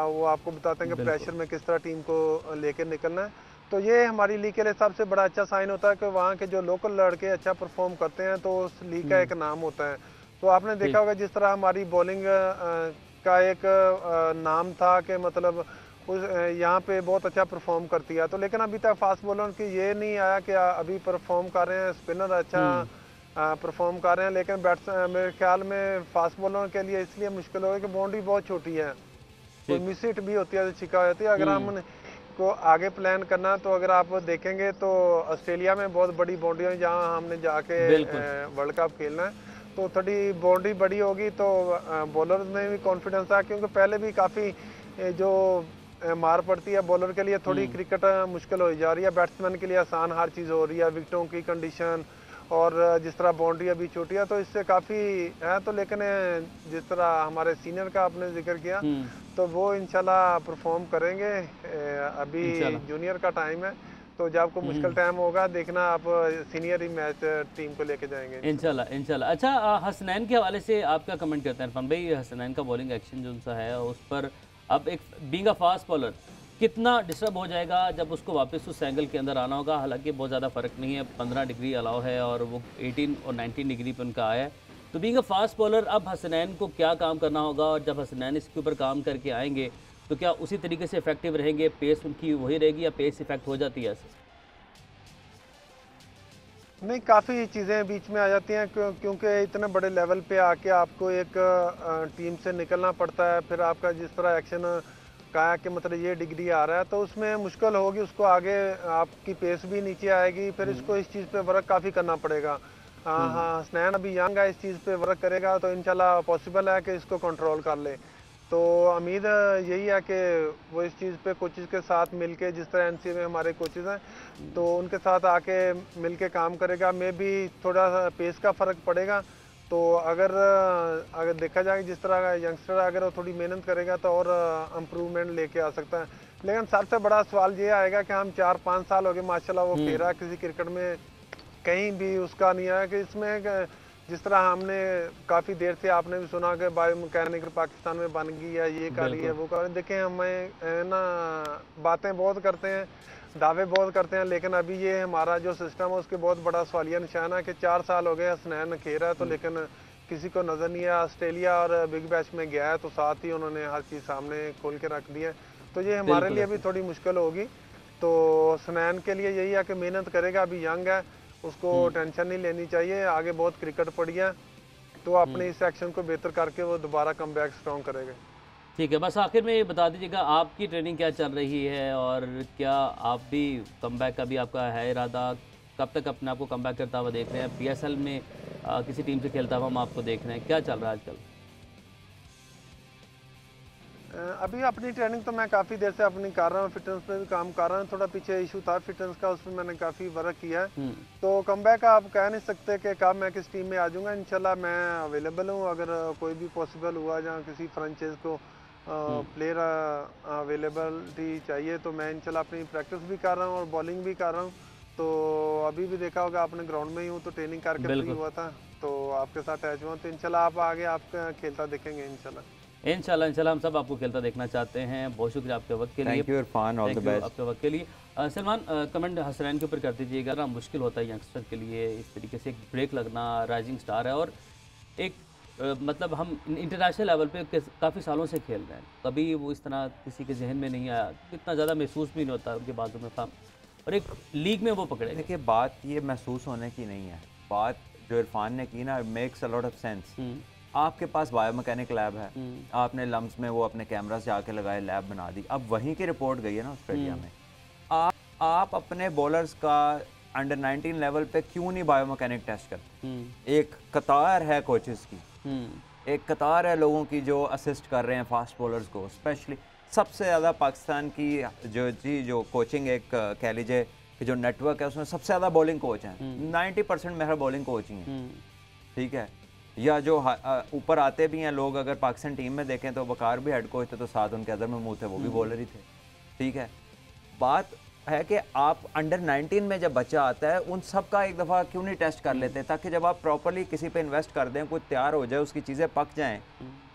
वो आपको बताते हैं कि प्रेशर में किस तरह टीम को लेकर निकलना है। तो ये हमारी लीग के लिए सबसे बड़ा अच्छा साइन होता है कि वहाँ के जो लोकल लड़के अच्छा परफॉर्म करते हैं तो उस लीग का एक नाम होता है। तो आपने देखा होगा जिस तरह हमारी बॉलिंग का एक नाम था कि मतलब उस यहाँ पे बहुत अच्छा परफॉर्म करती है, तो लेकिन अभी तक फास्ट बॉलर की ये नहीं आया कि अभी परफॉर्म कर रहे हैं, स्पिनर अच्छा परफॉर्म कर रहे हैं, लेकिन मेरे ख्याल में फास्ट बॉलर के लिए इसलिए मुश्किल होगी कि बाउंड्री बहुत छोटी है, कोई मिस हिट भी होती है तो छिका होती है। अगर हम को आगे प्लान करना तो अगर आप देखेंगे तो ऑस्ट्रेलिया में बहुत बड़ी बाउंड्री है जहाँ हमने जाके वर्ल्ड कप खेलना है, तो थोड़ी बाउंड्री बड़ी होगी तो बॉलर में भी कॉन्फिडेंस है, क्योंकि पहले भी काफ़ी जो मार पड़ती है बॉलर के लिए, थोड़ी क्रिकेट मुश्किल हो जा रही है, बैट्समैन के लिए आसान हर चीज़ हो रही है, विकेटों की कंडीशन और जिस तरह बाउंड्री अभी छोटी है, तो इससे काफ़ी है। तो लेकिन जिस तरह हमारे सीनियर का आपने जिक्र किया तो वो इंशाल्लाह परफॉर्म करेंगे। अभी जूनियर का टाइम है, तो जब आपको मुश्किल टाइम होगा देखना आप सीनियर ही मैच टीम को लेके जाएंगे इंशाल्लाह इंशाल्लाह। अच्छा, हसनैन के हवाले से आप क्या कमेंट करते हैं इरफान भाई? हसनैन का बॉलिंग एक्शन जो सा है उस पर अब एक बीइंग अ फास्ट बॉलर कितना डिस्टर्ब हो जाएगा जब उसको वापस उस एंगल के अंदर आना होगा? हालांकि बहुत ज़्यादा फ़र्क नहीं है, 15 डिग्री अलाउ है और वो 18 और 19 डिग्री पर उनका आया है। तो बीइंग अ फास्ट बॉलर अब हसनैन को क्या काम करना होगा, और जब हसनैन इसके ऊपर काम करके आएंगे तो क्या उसी तरीके से इफेक्टिव रहेंगे? पेस उनकी वही रहेगी या पेस इफेक्ट हो जाती है? नहीं, काफ़ी चीज़ें बीच में आ जाती हैं क्योंकि इतने बड़े लेवल पे आके आपको एक टीम से निकलना पड़ता है। फिर आपका जिस तरह एक्शन कहा कि मतलब ये डिग्री आ रहा है तो उसमें मुश्किल होगी, उसको आगे आपकी पेस भी नीचे आएगी, फिर इसको इस चीज़ पे वर्क काफ़ी करना पड़ेगा। हाँ, हसनैन अभी यंग है, इस चीज़ पे वर्क करेगा तो इंशाल्लाह पॉसिबल है कि इसको कंट्रोल कर ले। तो उम्मीद यही है कि वो इस चीज़ पे कोचेज़ के साथ मिलके, जिस तरह एनसीए में हमारे कोचेज़ हैं तो उनके साथ आके मिलके काम करेगा। मे भी थोड़ा सा पेस का फ़र्क पड़ेगा, तो अगर देखा जाए जिस तरह का यंगस्टर अगर वो थोड़ी मेहनत करेगा तो और इम्प्रूवमेंट लेके आ सकता है। लेकिन सबसे बड़ा सवाल ये आएगा कि हम 4-5 साल हो गए माशाल्लाह वो खेल रहा है, किसी क्रिकेट में कहीं भी उसका नहीं आया कि इसमें जिस तरह हमने काफ़ी देर से आपने भी सुना कि बायोमैकेनिकल पाकिस्तान में बन गई है, ये कर रही है, वो कर रही है। देखें हमें ना बातें बहुत करते हैं, दावे बहुत करते हैं, लेकिन अभी ये हमारा जो सिस्टम है उसके बहुत बड़ा सवालिया निशान है कि 4 साल हो गए हसनैन खेल रहा है तो लेकिन किसी को नज़र नहीं आया। ऑस्ट्रेलिया और बिग बैश में गया है तो साथ ही उन्होंने हर चीज़ सामने खोल के रख दी है, तो ये हमारे लिए भी थोड़ी मुश्किल होगी। तो हसनैन के लिए यही है कि मेहनत करेगा, अभी यंग है, उसको टेंशन नहीं लेनी चाहिए, आगे बहुत क्रिकेट पड़ी है, तो अपने इस एक्शन को बेहतर करके वो दोबारा कम बैक स्ट्रॉन्ग करेगा। ठीक है, बस आखिर में ये बता दीजिएगा आपकी ट्रेनिंग क्या चल रही है और क्या आप भी कमबैक का भी आपका है इरादा? कब तक अपने आप को कमबैक करता हुआ देख रहे हैं? पीएसएल में किसी टीम से खेलता हुआ हम आपको देख रहे हैं, क्या चल रहा है आजकल? अभी अपनी ट्रेनिंग तो मैं काफ़ी देर से अपनी कर रहा हूँ, फिटनेस पे भी काम कर रहा हूँ। थोड़ा पीछे इशू था फिटनेस का, उसमें मैंने काफ़ी वर्क किया है। तो कमबैक आप कह नहीं सकते कि कब मैं किस टीम में आ जाऊँगा। इंशाल्लाह मैं अवेलेबल हूँ, अगर कोई भी पॉसिबल हुआ जहाँ किसी फ्रेंचाइज को प्लेयर अवेलेबिलिटी चाहिए तो मैं इंशाल्लाह अपनी प्रैक्टिस भी कर रहा हूँ और बॉलिंग भी कर रहा हूँ। तो अभी भी देखा होगा आपने ग्राउंड में ही हूँ तो ट्रेनिंग करके फ्री हुआ था, तो आपके साथ अटैच हुआ, तो इंशाल्लाह आप आगे आप खेलता देखेंगे इंशाल्लाह। इंशाल्लाह हम सब आपको खेलता देखना चाहते हैं। बहुत शुक्रिया आपके वक्त के लिए। Thank you Irfan, all the best आपके वक्त के लिए। सलमान, कमेंट हसनैन के ऊपर कर दीजिएगा ना, मुश्किल होता है यंगस्टर के लिए इस तरीके से एक ब्रेक लगना, राइजिंग स्टार है और एक मतलब हम इंटरनेशनल लेवल पे काफ़ी सालों से खेल रहे हैं, कभी वो इस तरह किसी के जहन में नहीं आया, इतना ज़्यादा महसूस भी नहीं होता उनके बाजू में काम, और एक लीग में वो पकड़े। देखिए बात ये महसूस होने की नहीं है, बात जो इरफान ने की ना makes a lot of sense. आपके पास बायोमैकेनिक लैब है, आपने लम्स में वो अपने कैमरास जाके लगाए, लैब बना दी, अब वहीं की रिपोर्ट गई है ना ऑस्ट्रेलिया में। आप अपने बॉलर्स का अंडर 19 लेवल पे क्यों नहीं बायोमैकेनिक टेस्ट करते? एक कतार है कोचेस की, एक कतार है लोगों की जो असिस्ट कर रहे हैं फास्ट बॉलर्स को। स्पेशली सबसे ज़्यादा पाकिस्तान की जो कोचिंग एक कह लीजिए कि जो नेटवर्क है उसमें सबसे ज़्यादा बॉलिंग कोच हैं, 90% मेरा बॉलिंग कोचिंग है, ठीक है। या जो ऊपर आते भी हैं लोग, अगर पाकिस्तान टीम में देखें तो वकार भी हेड कोच थे, तो साथ उनके अदर महमूद थे, वो भी बॉलर ही थे, ठीक है। बात है कि आप अंडर 19 में जब बच्चा आता है उन सब का एक दफ़ा क्यों नहीं टेस्ट कर लेते, ताकि जब आप प्रॉपरली किसी पे इन्वेस्ट कर दें, कोई तैयार हो जाए, उसकी चीज़ें पक जाएं,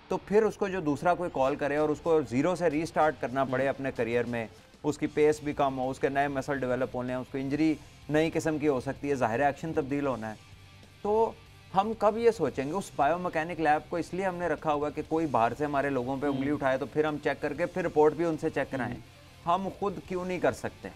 तो फिर उसको जो दूसरा कोई कॉल करे और उसको ज़ीरो से रीस्टार्ट करना पड़े अपने करियर में, उसकी पेस भी कम हो, उसके नए मसल डेवलप होने हैं, उसको इंजरी नई किस्म की हो सकती है, ज़ाहिर एक्शन तब्दील होना है। तो हम कब ये सोचेंगे? उस बायोमैकेनिक लैब को इसलिए हमने रखा हुआ कि कोई बाहर से हमारे लोगों पे उंगली उठाए तो फिर हम चेक करके फिर रिपोर्ट भी उनसे चेक कराएं। हम खुद क्यों नहीं कर सकते?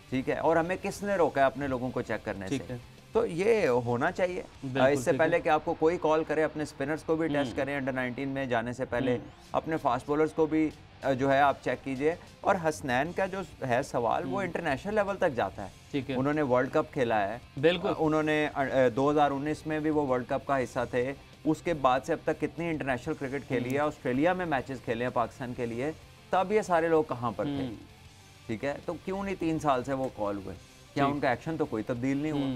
ठीक है, और हमें किसने रोका है अपने लोगों को चेक करने से? तो ये होना चाहिए। इससे पहले कि आपको कोई कॉल करे, अपने स्पिनर्स को भी टेस्ट करें अंडर 19 में जाने से पहले, अपने फास्ट बॉलर्स को भी जो है आप चेक कीजिए। और हसनैन का जो है सवाल वो इंटरनेशनल लेवल तक जाता है, ठीक है। उन्होंने वर्ल्ड कप खेला है, बिल्कुल। उन्होंने 2019 में भी वो वर्ल्ड कप का हिस्सा थे, उसके बाद से अब तक कितनी इंटरनेशनल क्रिकेट खेली है, ऑस्ट्रेलिया में मैचेस खेले हैं पाकिस्तान के लिए, तब ये सारे लोग कहाँ पर थे, ठीक है। तो क्यों नहीं 3 साल से वो कॉल हुए? क्या उनका एक्शन तो कोई तब्दील नहीं हुआ,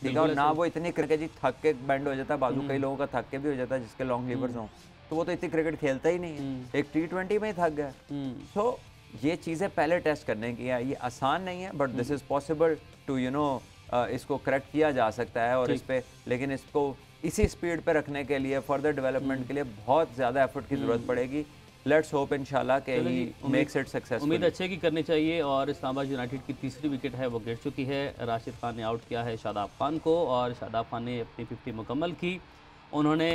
ठीक है। और ना वो इतनी क्रिकेट जी थक के बैंड हो जाता है, बाजू कई लोगों का थक के भी हो जाता है जिसके लॉन्ग लीवर्स हों, तो वो तो इतनी क्रिकेट खेलता ही नहीं है, एक T20 में ही थक गया। सो ये चीज़ें पहले टेस्ट करने की है। ये आसान नहीं है, but this is possible to इसको करेक्ट किया जा सकता है। और इस पे लेकिन इसको इसी स्पीड पे रखने के लिए, फर्दर डेवलपमेंट के लिए बहुत ज़्यादा एफर्ट की ज़रूरत पड़ेगी। लेट्स होप इंशाल्लाह कि ही मेक्स इट सक्सेसफुल। उम्मीद अच्छे की करनी चाहिए। और इस्लामाबाद यूनाइटेड की तीसरी विकेट है वो गिर चुकी है। राशिद खान ने आउट किया है शादाब खान को और शादाब खान ने अपनी 50 मुकम्मल की। उन्होंने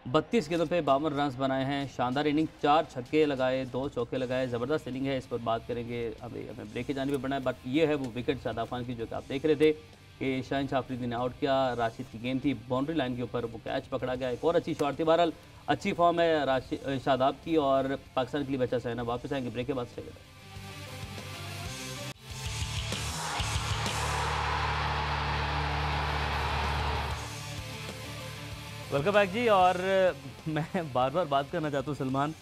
32 गेंदों पे 52 रन्स बनाए हैं। शानदार इनिंग, 4 छक्के लगाए, 2 चौके लगाए, ज़बरदस्त इनिंग है। इस पर बात करेंगे, हमें ब्रेक की जाने पर बढ़ना है। बट ये है वो विकेट शादाब खान की जो कि आप देख रहे थे कि शाहिन अफरीदी ने आउट किया। राशिद की गेंद थी बाउंड्री लाइन के ऊपर, वो कैच पकड़ा गया। एक और अच्छी शॉट थी। बहरहाल अच्छी फॉर्म है शादाब की और पाकिस्तान के लिए बचा सहना। वापस आएंगे ब्रेक के बाद से। वेलकम बैक जी। और मैं बार बार बात करना चाहता हूँ सलमान,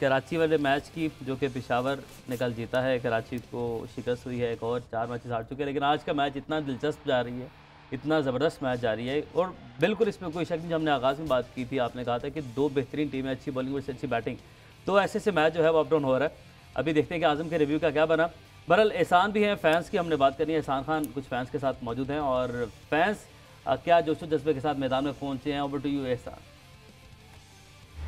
कराची वाले मैच की, जो कि पेशावर ने कल जीता है। कराची को शिकस्त हुई है, एक और 4 मैचेस हार चुके हैं। लेकिन आज का मैच इतना दिलचस्प जा रही है, इतना ज़बरदस्त मैच जा रही है। और बिल्कुल इसमें कोई शक नहीं, हमने आगाज़ में बात की थी, आपने कहा था कि 2 बेहतरीन टीमें, अच्छी बॉलिंग और अच्छी बैटिंग, तो ऐसे से मैच जो है वो अप डाउन हो रहा है। अभी देखते हैं कि आज़म के रिव्यू का क्या बना। बहरहाल एहसान भी हैं, फैंस की हमने बात करनी है। एहसान खान कुछ फैंस के साथ मौजूद हैं और फैंस क्या जोशो जज्बे के साथ मैदान में पहुंचे हैं। ओवर टू यू एहसान।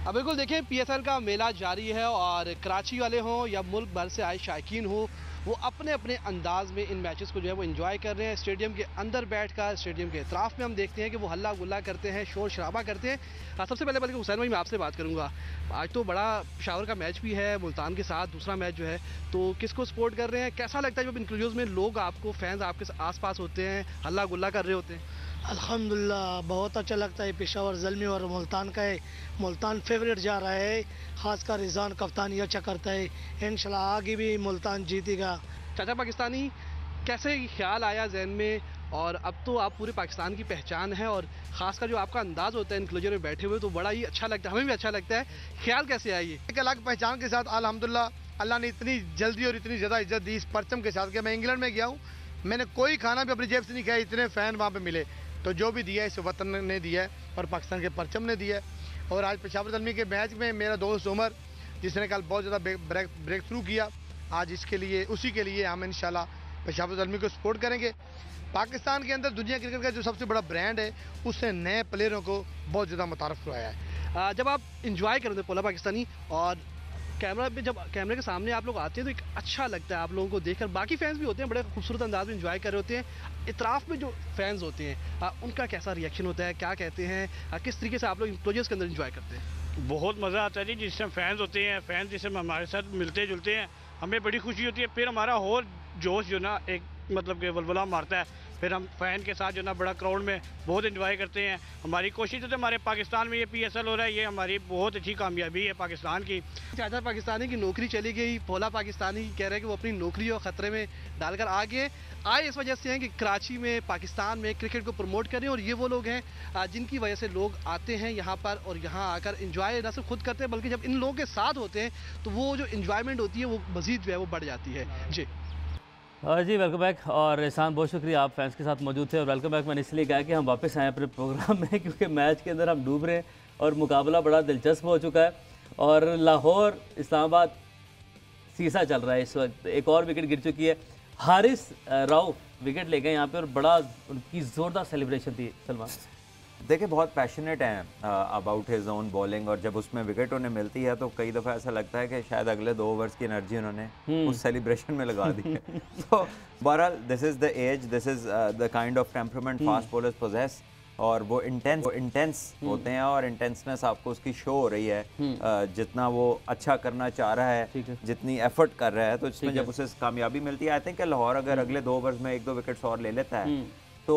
अब बिल्कुल देखिए, PSL का मेला जारी है और कराची वाले हों या मुल्क भर से आए शायकीन हो, वो अपने अपने अंदाज में इन मैचेस को जो है वो एंजॉय कर रहे हैं। स्टेडियम के अंदर बैठकर, स्टेडियम के इतराफ़ में हम देखते हैं कि वो हल्ला गुल्ला करते हैं, शोर शराबा करते हैं। सबसे पहले बल्कि हुसैन भाई मैं आपसे बात करूंगा, आज तो बड़ा पेशावर का मैच भी है मुल्तान के साथ, दूसरा मैच जो है, तो किसको सपोर्ट कर रहे हैं? कैसा लगता है जब इंक्लूजन में लोग आपको, फैंस आपके आसपास होते हैं, हल्ला गुल्ला कर रहे होते हैं? अल्हम्दुलिल्लाह बहुत अच्छा लगता है। पेशावर ज़ल्मी और मुल्तान का है, मुल्तान फेवरेट जा रहा है, खासकर रिजवान कप्तानी अच्छा करता है। इंशाल्लाह आगे भी मुल्तान जीतेगा। चाचा पाकिस्तानी, कैसे ख्याल आया जहन में? और अब तो आप पूरे पाकिस्तान की पहचान है और ख़ासकर जो आपका अंदाज़ होता है इंक्लूजन में बैठे हुए, तो बड़ा ही अच्छा लगता है, हमें भी अच्छा लगता है। ख्याल कैसे आया ये? एक अलग पहचान के साथ अल्हम्दुलिल्लाह अल्लाह ने इतनी जल्दी और इतनी ज़्यादा इज्जत दी इस परचम के साथ कि मैं इंग्लैंड में गया हूँ, मैंने कोई खाना भी अपनी जेब से नहीं खाया, इतने फ़ैन वहाँ पर मिले। तो जो भी दिया है इस वतन ने दिया है और पाकिस्तान के परचम ने दिया है। और आज पेशावर ज़ल्मी के मैच में मेरा दोस्त उमर, जिसने कल बहुत ज़्यादा ब्रेक थ्रू किया, आज इसके लिए, उसी के लिए हम इंशाल्लाह पेशावर ज़ल्मी को सपोर्ट करेंगे। पाकिस्तान के अंदर दुनिया क्रिकेट का जो सबसे बड़ा ब्रांड है, उससे नए प्लेयरों को बहुत ज़्यादा मुतारफ़ करवाया है। जब आप इंजॉय करते हैं पोला पाकिस्तानी और कैमरा पे, जब कैमरे के सामने आप लोग आते हैं तो एक अच्छा लगता है आप लोगों को देखकर। बाकी फैंस भी होते हैं, बड़े खूबसूरत अंदाज में इंजॉय कर रहे होते हैं। इतराफ़ में जो फैंस होते हैं उनका कैसा रिएक्शन होता है, क्या कहते हैं, किस तरीके से आप लोग इंक्लोजर्स के अंदर इंजॉय करते हैं? बहुत मज़ा आता है जी, जिस टाइम फैंस होते हैं, फैंस जिस टाइम हमारे साथ मिलते जुलते हैं, हमें बड़ी खुशी होती है। फिर हमारा और जोश जो ना एक मतलब कि वलवला मारता है। फिर हम फ़ैन के साथ जो ना बड़ा क्राउड में बहुत एंजॉय करते हैं। हमारी कोशिश है हमारे पाकिस्तान में ये PSL हो रहा है, ये हमारी बहुत अच्छी कामयाबी है पाकिस्तान की। चाचा पाकिस्तानी की नौकरी चली गई, पोला पाकिस्तानी कह रहे हैं कि वो अपनी नौकरी और ख़तरे में डालकर आगे आए इस वजह से हैं कि कराची में, पाकिस्तान में क्रिकेट को प्रमोट करें। और ये वो लोग हैं जिनकी वजह से लोग आते हैं यहाँ पर और यहाँ आकर इंजॉय न सिर्फ खुद करते हैं, बल्कि जब इन लोगों के साथ होते हैं तो वो जो इंजॉयमेंट होती है वो मज़ीद जो है वो बढ़ जाती है। जी जी वेलकम बैक। और एहसान बहुत शुक्रिया, आप फैंस के साथ मौजूद थे। और वेलकम बैक मैंने इसलिए कहा कि हम वापस आए अपने प्रोग्राम में, क्योंकि मैच के अंदर हम डूब रहे हैं और मुकाबला बड़ा दिलचस्प हो चुका है। और लाहौर इस्लामाबाद सीसा चल रहा है इस वक्त। एक और विकेट गिर चुकी है, हारिस राव विकेट ले गए यहाँ पे और बड़ा उनकी ज़ोरदार सेलिब्रेशन थी। सलमान देखिए बहुत पैशनेट हैं अबाउट हिज ओन बॉलिंग, और जब उसमें विकेट उन्हें मिलती है तो कई दफ़ा ऐसा लगता है कि शायद अगले 2 ओवर्स की एनर्जी उन्होंने उस सेलिब्रेशन में लगा दी है। तो बहरहाल this is the edge, this is the kind of temperament fast bowlers possess, और वो इंटेंस होते हैं और इंटेंसनेस आपको उसकी शो हो रही है। जितना वो अच्छा करना चाह रहा है, जितनी एफर्ट कर रहा है, तो इसमें जब उसे कामयाबी मिलती है, आई थिंक लाहौर अगर अगले 2 ओवर्स में 1-2 विकेट्स और ले लेता है तो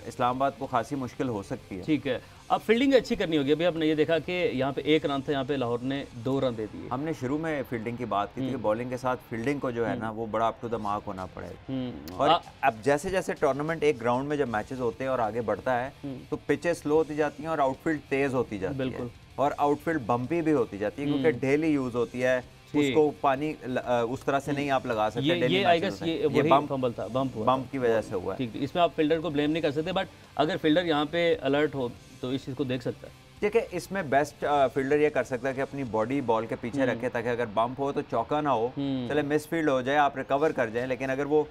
इस्लामाबाद को खासी मुश्किल हो सकती है। ठीक है, अब फील्डिंग अच्छी करनी होगी। अभी आपने ये देखा कि यहाँ पे 1 रन था, यहाँ पे लाहौर ने 2 रन दे दिए। हमने शुरू में फील्डिंग की बात की थी कि बॉलिंग के साथ फील्डिंग को जो है ना वो बड़ा अप टू द मार्क होना पड़ेगा। और अब जैसे जैसे टूर्नामेंट एक ग्राउंड में जब मैचेस होते हैं और आगे बढ़ता है तो पिचेस स्लो होती जाती हैं और आउटफील्ड तेज होती जाती है, और आउटफील्ड बम्पी भी होती जाती है क्योंकि डेली यूज होती है, उसको पानी उस तरह से नहीं आप लगा सकते। ये आई गेस ये फंबल था, बम्प की वजह से हुआ है। ठीक, इसमें आप फील्डर को ब्लेम नहीं कर सकते, बट अगर फील्डर यहाँ पे अलर्ट हो तो इस चीज़ को देख सकता है। देखिए इसमें बेस्ट फील्डर ये कर सकता है कि अपनी बॉडी बॉल के पीछे रखे, ताकि अगर बम्प हो तो चौका ना हो, चले मिस फील्ड हो जाए, आप रिकवर कर जाएं, लेकिन अगर वो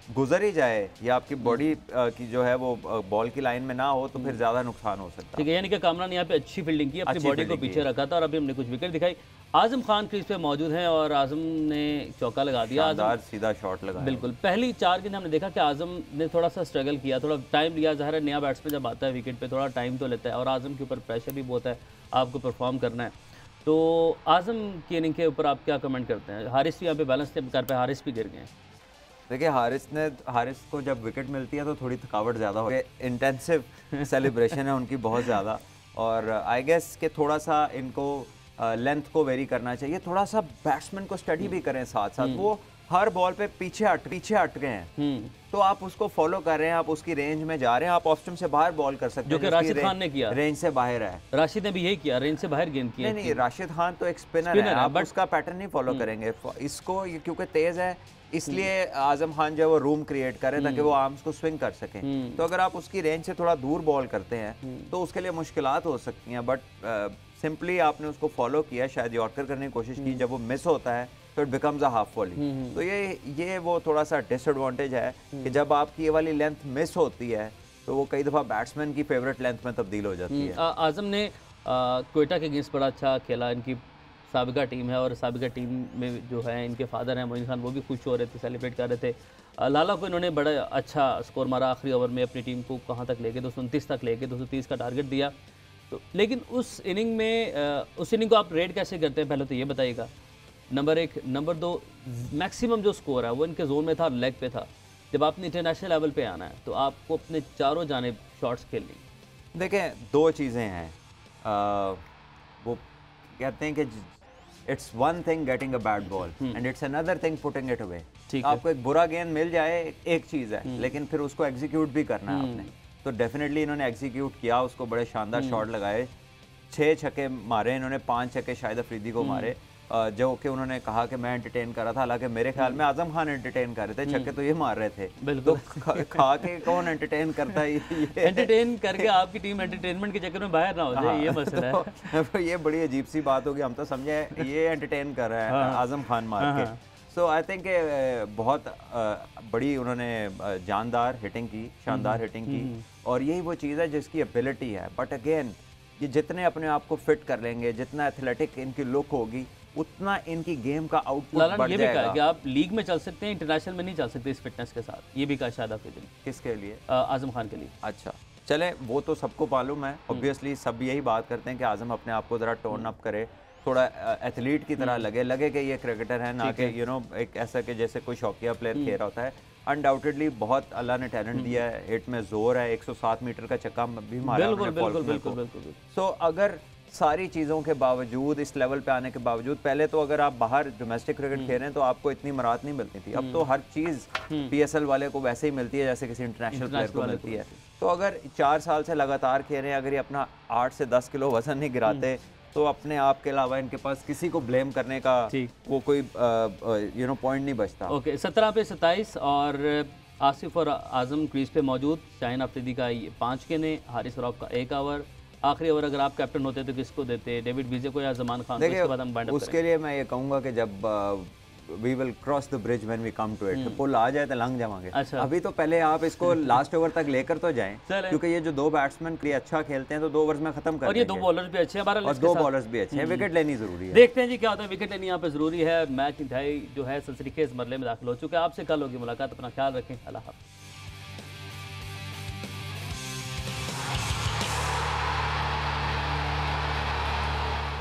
गुजर ही जाए या आपकी बॉडी की जो है वो बॉल की लाइन में ना हो तो फिर ज़्यादा नुकसान हो सकता है। ठीक है, यानी कि कामरान यहाँ पे अच्छी फील्डिंग की, अपनी बॉडी को पीछे रखा था और अभी हमने कुछ विकेट दिखाई। आजम खान क्रीज पे मौजूद हैं और आजम ने चौका लगा दिया, शानदार सीधा शॉट लगाया। बिल्कुल, पहली 4 गेंद हमने देखा कि आजम ने थोड़ा सा स्ट्रगल किया, थोड़ा टाइम लिया। ज़ाहिर है नया बैट्समैन जब आता है विकेट पे थोड़ा टाइम तो लेता है और आजम के ऊपर प्रेशर भी बहुत है, आपको परफॉर्म करना है। तो आजम की इनिंग के ऊपर आप क्या कमेंट करते हैं? हारिस भी यहाँ पे बैलेंस नहीं कर पाए, हारिस भी गिर गए। देखिए हारिस को जब विकेट मिलती है तो थोड़ी थकावट ज़्यादा हो गई, इंटेंसिव सेलिब्रेशन है उनकी बहुत ज़्यादा, और आई गेस कि थोड़ा सा इनको लेंथ को वेरी करना चाहिए, थोड़ा सा बैट्समैन को स्टडी भी करें साथ साथ। वो हर बॉल पे पीछे हट गए हैं, तो आप उसको फॉलो कर रहे हैं, आप उसकी रेंज में जा रहे हैं, आप ऑफ स्टंप से बाहर बॉल कर सकते हैं, जो कि राशिद खान ने किया, रेंज से बाहर है। राशिद ने भी यही किया, रेंज से बाहर गेंद की। नहीं, राशिद खान तो एक स्पिनर है, आप उसका पैटर्न नहीं फॉलो करेंगे। इसको क्योंकि तेज है इसलिए आजम खान जो है वो रूम क्रिएट करें ताकि वो आर्म्स को स्विंग कर सकें। तो अगर आप उसकी रेंज से थोड़ा दूर बॉल करते हैं तो उसके लिए मुश्किलात हो सकती हैं, बट सिंपली आपने उसको फॉलो किया, शायद यॉर्कर करने की कोशिश की, जब वो मिस होता है तो it becomes a half volley. तो ये वो थोड़ा सा डिसएडवांटेज है कि जब आपकी ये वाली लेंथ मिस होती है तो वो कई दफ़ा बैट्समैन की फेवरेट लेंथ में तब्दील हो जाती है। आजम ने कोयटा के अगेंस्ट बड़ा अच्छा खेला, इनकी साबिका टीम है और साबिका टीम में जो है इनके फादर हैं मोइन खान, वो भी खुश हो रहे थे, सेलिब्रेट कर रहे थे। लाला को इन्होंने बड़ा अच्छा स्कोर मारा, आखिरी ओवर में अपनी टीम को कहाँ तक ले गए, 229 तक ले गए, 230 का टारगेट दिया। तो लेकिन उस इनिंग में उस इनिंग को आप रेट कैसे करते हैं, पहले तो ये बताइएगा, नंबर 1। नंबर 2, मैक्सिमम जो स्कोर है वो इनके जोन में था, लेग पे था। जब आपने इंटरनेशनल लेवल पे आना है तो आपको अपने चारों जानिब शॉट्स खेलनी। देखें, 2 चीज़ें हैं, वो कहते हैं कि it's one thing getting a bad ball and it's another thing putting it away. आपको एक बुरा गेंद मिल जाए एक चीज़ है, लेकिन फिर उसको एग्जीक्यूट भी करना है आपने। तो डेफिनेटली इन्होंने एग्जीक्यूट किया, उसको बड़े शानदार शॉट लगाए, 6 छक्के मारे इन्होंने, 5 छक्के शाहिद अफरीदी को मारे, जो कि उन्होंने कहा कि मैं एंटरटेन कर रहा था, हालांकि मेरे ख्याल में आजम खान एंटरटेन कर रहे थे, छक्के तो ये मार रहे थे। बिल्कुल। तो खा के कौन एंटरटेन करता है? एंटरटेन करके आपकी टीम एंटरटेनमेंट के चक्कर में बाहर ना हो जाए, ये मसला है। तो ये बड़ी अजीब सी बात होगी, हम तो समझे ये एंटरटेन कर रहा है आजम खान मार के। सो आई थिंक बहुत बड़ी उन्होंने जानदार हिटिंग की, शानदार हिटिंग की, और यही वो चीज़ है जिसकी एबिलिटी है। बट अगेन ये जितने अपने आप को फिट कर लेंगे, जितना एथलेटिक इनकी लुक होगी, उतना इनकी गेम का आउटपुट बढ़ जाएगा। ये भी कहा कि आप लीग में चल सकते हैं, इंटरनेशनल में नहीं चल सकते इस फिटनेस के साथ, ये भी कहा शायद आपके दिन। किसके लिए? आजम खान के लिए। अच्छा, चले वो तो सबको मालूम है, ऑब्वियसली सब यही बात करते हैं कि आजम अपने आप को ज़रा टोन अप करे, थोड़ा एथलीट की तरह लगे कि ये क्रिकेटर है, ना कि एक ऐसा कि जैसे कोई शौकिया प्लेयर खेल रहा होता है। अनडाउटेडली बहुत अल्लाह ने टैलेंट दिया है, हिट में जोर है, 107 मीटर का छक्का भी मारा उन्होंने। सो अगर सारी चीज़ों के बावजूद, इस लेवल पे आने के बावजूद, पहले तो अगर आप बाहर डोमेस्टिक क्रिकेट खेल रहे हैं तो आपको इतनी मराहत नहीं मिलती थी, अब तो हर चीज़ PSL वाले को वैसे ही मिलती है जैसे किसी इंटरनेशनल प्लेयर को मिलती है। तो अगर 4 साल से लगातार खेल रहे हैं, अगर ये अपना 8 से 10 किलो वजन नहीं गिराते तो अपने आप के अलावा इनके पास किसी को ब्लेम करने का वो कोई पॉइंट नहीं बचता। ओके, 17 पे 27 और आसिफ और आजम क्रीज पे मौजूद। शाहीन अफरीदी का 5 गेंदें, हारिस रऊफ का 1 ओवर। आखिरी ओवर अगर आप कैप्टन होते तो किसको देते, डेविड विजय को या जमान खान को? इसके बाद हम बाइंड अप उसके लिए मैं ये कहूँगा कि जब we will cross the bridge when we come to it, तो पुल आ जाए तो लंघ जाएंगे। अच्छा। अभी तो पहले आप इसको लास्ट ओवर तक लेकर तो जाएं, क्योंकि ये जो 2 बैट्समैन के लिए अच्छा खेलते हैं तो 2 ओवर्स में खत्म कर, और ये 2 बॉलर्स भी अच्छे हैं, और 2 बॉलर्स भी अच्छे हैं, विकेट लेनी जरूरी है। देखते हैं जी क्या होता है, विकेट लेनी यहाँ पे जरूरी है। मैच इंतहाई जो है सनसनीखेज मरले में दाखिल हो चुका है। आपसे कल होगी मुलाकात, अपना ख्याल रखें, अल्लाह हाफ़िज़।